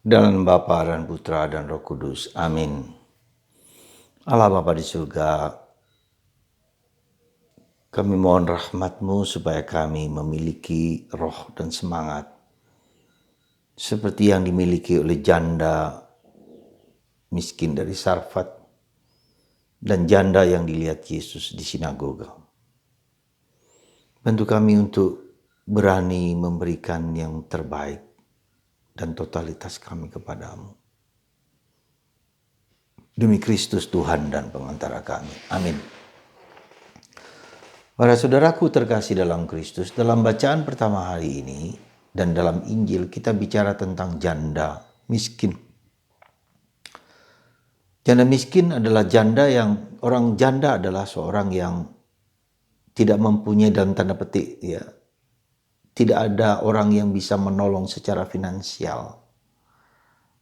Dalam Bapa dan Putra dan Roh Kudus. Amin. Allah Bapa di surga, kami mohon rahmat-Mu supaya kami memiliki roh dan semangat seperti yang dimiliki oleh janda miskin dari Sarfat dan janda yang dilihat Yesus di sinagoga. Bantu kami untuk berani memberikan yang terbaik dan totalitas kami kepadamu. Demi Kristus Tuhan dan pengantara kami. Amin. Para saudaraku terkasih dalam Kristus, dalam bacaan pertama hari ini dan dalam Injil kita bicara tentang janda miskin. Janda miskin adalah janda adalah seorang yang tidak mempunyai dalam tanda petik tidak ada orang yang bisa menolong secara finansial.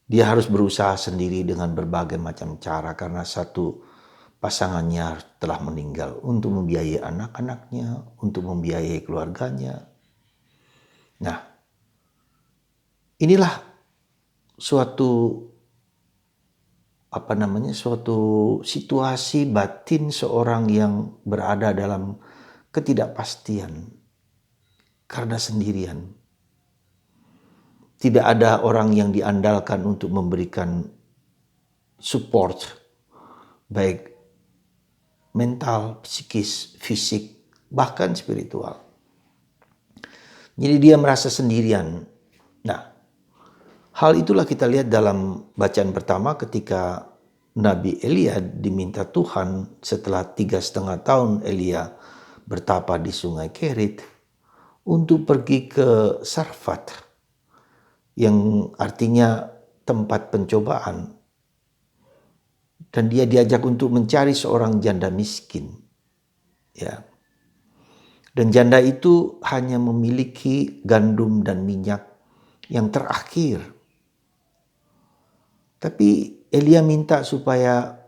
Dia harus berusaha sendiri dengan berbagai macam cara karena satu pasangannya telah meninggal untuk membiayai anak-anaknya, untuk membiayai keluarganya. Nah, inilah suatu situasi batin seorang yang berada dalam ketidakpastian karena sendirian. Tidak ada orang yang diandalkan untuk memberikan support baik mental, psikis, fisik, bahkan spiritual. Jadi dia merasa sendirian. Nah, hal itulah kita lihat dalam bacaan pertama ketika Nabi Elia diminta Tuhan setelah 3,5 tahun Elia bertapa di sungai Kerit untuk pergi ke Sarfat yang artinya tempat pencobaan. Dan dia diajak untuk mencari seorang janda miskin. Ya. Dan janda itu hanya memiliki gandum dan minyak yang terakhir. Tapi Elia minta supaya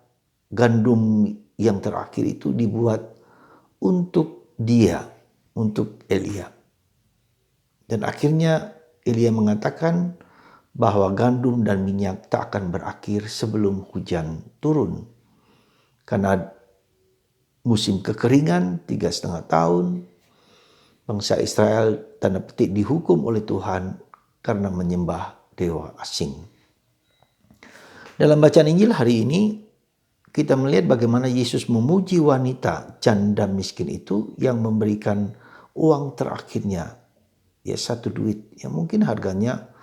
gandum yang terakhir itu dibuat untuk dia, untuk Elia. Dan akhirnya Elia mengatakan bahwa gandum dan minyak tak akan berakhir sebelum hujan turun. Karena musim kekeringan 3,5 tahun, bangsa Israel tanda petik dihukum oleh Tuhan karena menyembah dewa asing. Dalam bacaan Injil hari ini, kita melihat bagaimana Yesus memuji wanita janda miskin itu yang memberikan uang terakhirnya, satu duit yang mungkin harganya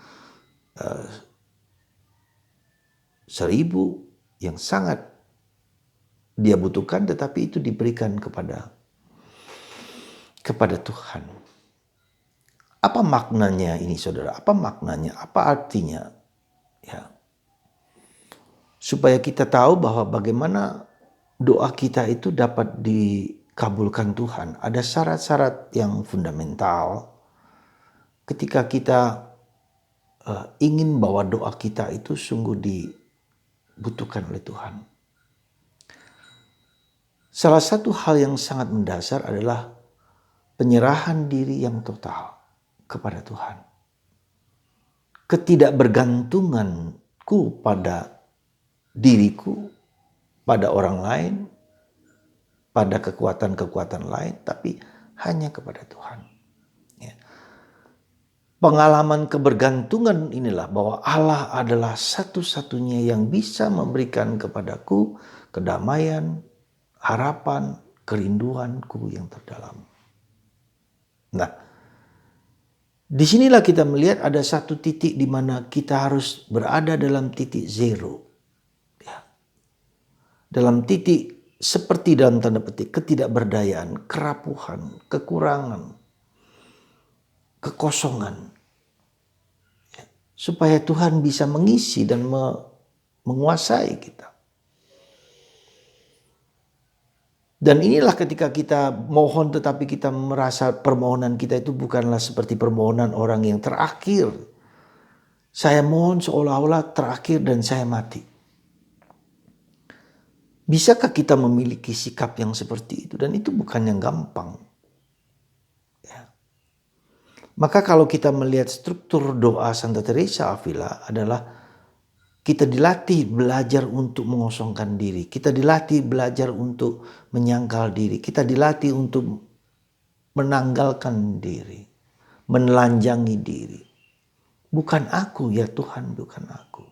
1.000 yang sangat dia butuhkan, tetapi itu diberikan kepada Tuhan. Apa maknanya ini, saudara? Apa maknanya? Apa artinya? Ya. Supaya kita tahu bahwa bagaimana doa kita itu dapat dikabulkan Tuhan. Ada syarat-syarat yang fundamental ketika kita ingin bahwa doa kita itu sungguh dibutuhkan oleh Tuhan. Salah satu hal yang sangat mendasar adalah penyerahan diri yang total kepada Tuhan. Ketidakbergantunganku pada diriku, pada orang lain, pada kekuatan-kekuatan lain, tapi hanya kepada Tuhan. Pengalaman kebergantungan inilah bahwa Allah adalah satu-satunya yang bisa memberikan kepadaku kedamaian, harapan, kerinduanku yang terdalam. Nah, disinilah kita melihat ada satu titik di mana kita harus berada dalam titik zero. Ya. Dalam titik seperti dalam tanda petik ketidakberdayaan, kerapuhan, kekurangan, kekosongan. Supaya Tuhan bisa mengisi dan menguasai kita. Dan inilah ketika kita mohon tetapi kita merasa permohonan kita itu bukanlah seperti permohonan orang yang terakhir. Saya mohon seolah-olah terakhir dan saya mati. Bisakah kita memiliki sikap yang seperti itu? Dan itu bukan yang gampang. Maka kalau kita melihat struktur doa Santa Teresa Avila adalah Kita dilatih belajar untuk mengosongkan diri. Kita dilatih belajar untuk menyangkal diri. Kita dilatih untuk menanggalkan diri. Menelanjangi diri. Bukan aku ya Tuhan, bukan aku.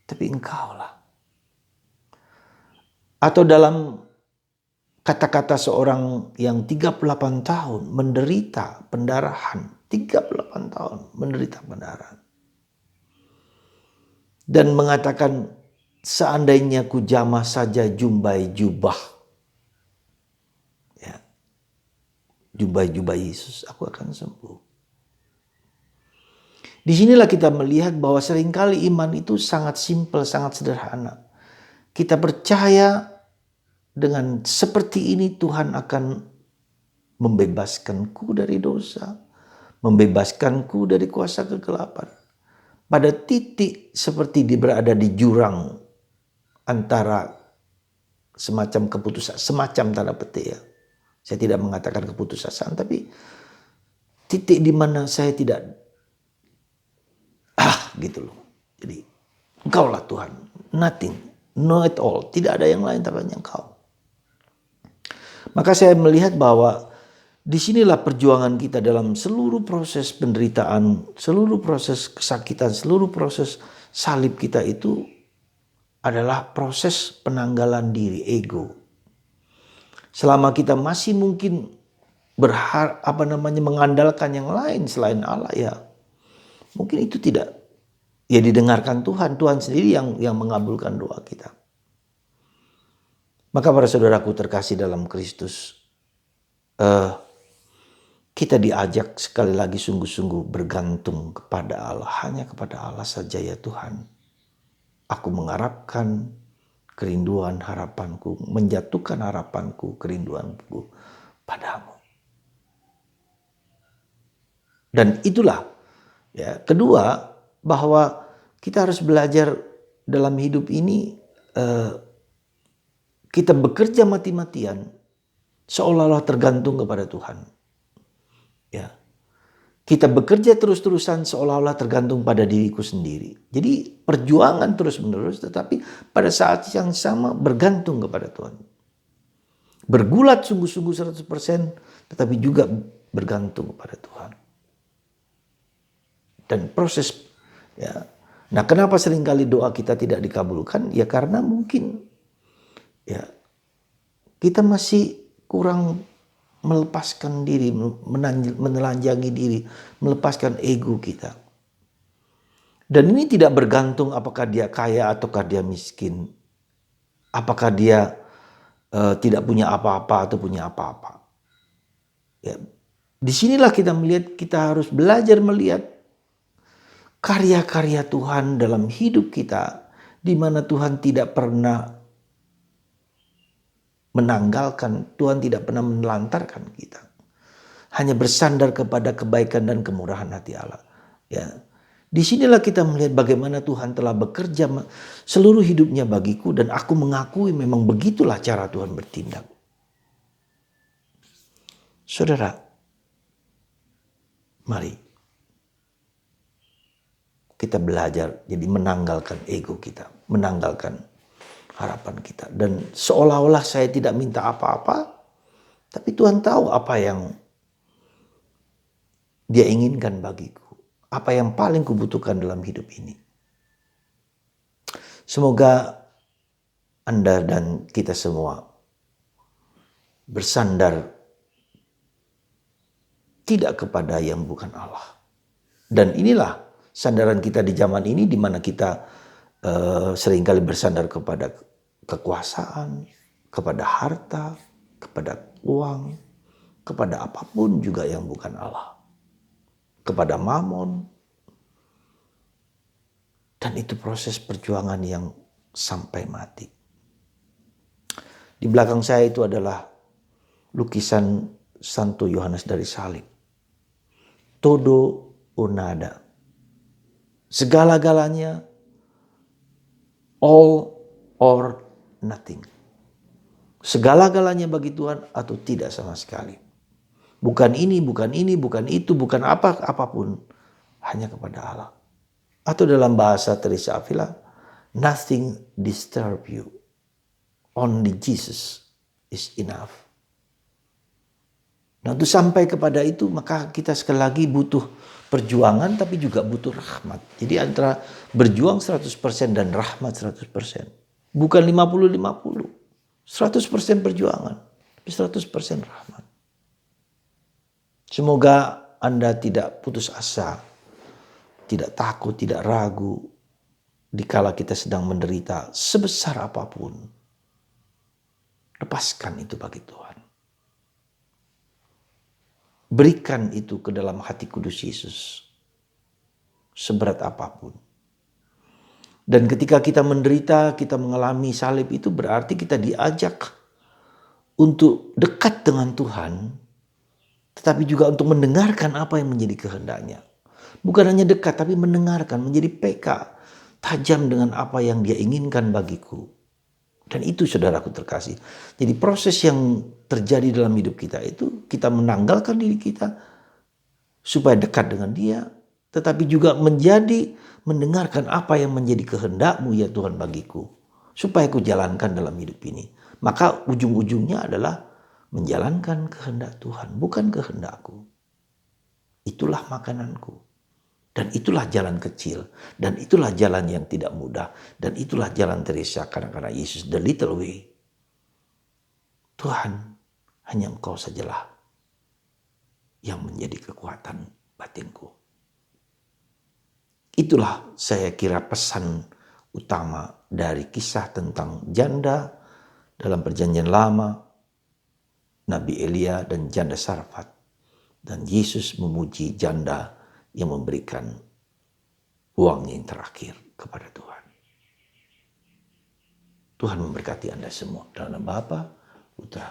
Tapi Engkaulah. Atau dalam kata-kata seorang yang 38 tahun menderita pendarahan. 38 tahun menderita pendarahan. Dan mengatakan, seandainya ku jamah saja jumbai jubah. Ya, jubah-jubah Yesus, aku akan sembuh. Disinilah kita melihat bahwa seringkali iman itu sangat simpel, sangat sederhana. Kita percaya dengan seperti ini Tuhan akan membebaskanku dari dosa, membebaskanku dari kuasa kegelapan. Pada titik seperti berada di jurang antara semacam keputusan, semacam tanda petik ya. Saya tidak mengatakan keputusasaan, tapi titik di mana saya tidak gitu loh. Jadi Engkaulah Tuhan, nothing, no at all, tidak ada yang lain tapi hanya Engkau. Maka saya melihat bahwa disinilah perjuangan kita dalam seluruh proses penderitaan, seluruh proses kesakitan, seluruh proses salib kita itu adalah proses penanggalan diri, ego. Selama kita masih mungkin mengandalkan yang lain selain Allah ya, mungkin itu tidak ya didengarkan Tuhan. Tuhan sendiri yang mengabulkan doa kita. Maka para saudaraku terkasih dalam Kristus, kita diajak sekali lagi sungguh-sungguh bergantung kepada Allah. Hanya kepada Allah saja ya Tuhan. Aku mengharapkan kerinduan harapanku, menjatuhkan harapanku, kerinduanku padamu. Dan itulah ya. Kedua, bahwa kita harus belajar dalam hidup ini, kita bekerja mati-matian seolah-olah tergantung kepada Tuhan. Ya. Kita bekerja terus-terusan seolah-olah tergantung pada diriku sendiri. Jadi perjuangan terus-menerus, tetapi pada saat yang sama bergantung kepada Tuhan. Bergulat sungguh-sungguh 100%, tetapi juga bergantung kepada Tuhan. Dan proses, ya. Nah, kenapa seringkali doa kita tidak dikabulkan? Ya karena mungkin ya kita masih kurang melepaskan diri, menelanjangi diri, melepaskan ego kita. Dan ini tidak bergantung apakah dia kaya ataukah dia miskin. Apakah dia tidak punya apa-apa atau punya apa-apa. Ya. Disinilah kita melihat, kita harus belajar melihat karya-karya Tuhan dalam hidup kita, di mana Tuhan tidak pernah menanggalkan, Tuhan tidak pernah menelantarkan kita. Hanya bersandar kepada kebaikan dan kemurahan hati Allah. Ya. Disinilah kita melihat bagaimana Tuhan telah bekerja seluruh hidupnya bagiku, dan aku mengakui memang begitulah cara Tuhan bertindak. Saudara, mari kita belajar jadi menanggalkan ego kita, menanggalkan harapan kita. Dan seolah-olah saya tidak minta apa-apa, tapi Tuhan tahu apa yang Dia inginkan bagiku. Apa yang paling kubutuhkan dalam hidup ini. Semoga Anda dan kita semua bersandar tidak kepada yang bukan Allah. Dan inilah sandaran kita di zaman ini, di mana kita seringkali bersandar kepada kekuasaan, kepada harta, kepada uang, kepada apapun juga yang bukan Allah, kepada mamon. Dan itu proses perjuangan yang sampai mati. Di belakang saya itu adalah lukisan Santo Yohanes dari salib. Todo o nada. Segala-galanya, all or nothing. Segala-galanya bagi Tuhan atau tidak sama sekali. Bukan ini, bukan ini, bukan itu, bukan apapun. Hanya kepada Allah. Atau dalam bahasa Teresa Avila, nothing disturb you. Only Jesus is enough. Nah, untuk sampai kepada itu maka kita sekali lagi butuh perjuangan tapi juga butuh rahmat. Jadi antara berjuang 100% dan rahmat 100%. Bukan 50-50. 100% perjuangan, 100% rahmat. Semoga Anda tidak putus asa, tidak takut, tidak ragu dikala kita sedang menderita sebesar apapun. Lepaskan itu bagi Tuhan. Berikan itu ke dalam hati kudus Yesus. Seberat apapun. Dan ketika kita menderita, kita mengalami salib, itu berarti kita diajak untuk dekat dengan Tuhan, tetapi juga untuk mendengarkan apa yang menjadi kehendaknya. Bukan hanya dekat, tapi mendengarkan, menjadi peka, tajam dengan apa yang Dia inginkan bagiku. Dan itu saudaraku terkasih. Jadi proses yang terjadi dalam hidup kita itu, kita menanggalkan diri kita supaya dekat dengan Dia, tetapi juga mendengarkan apa yang menjadi kehendak-Mu ya Tuhan bagiku, supaya aku jalankan dalam hidup ini. Maka ujung-ujungnya adalah menjalankan kehendak Tuhan, bukan kehendakku. Itulah makananku. Dan itulah jalan kecil. Dan itulah jalan yang tidak mudah. Dan itulah jalan Teresa kanak-kanak Yesus, the little way. Tuhan, hanya Engkau sajalah yang menjadi kekuatan batinku. Itulah saya kira pesan utama dari kisah tentang janda dalam Perjanjian Lama, Nabi Elia dan janda Sarfat. Dan Yesus memuji janda yang memberikan uang yang terakhir kepada Tuhan. Tuhan memberkati Anda semua. Dalam nama Bapa, Putra,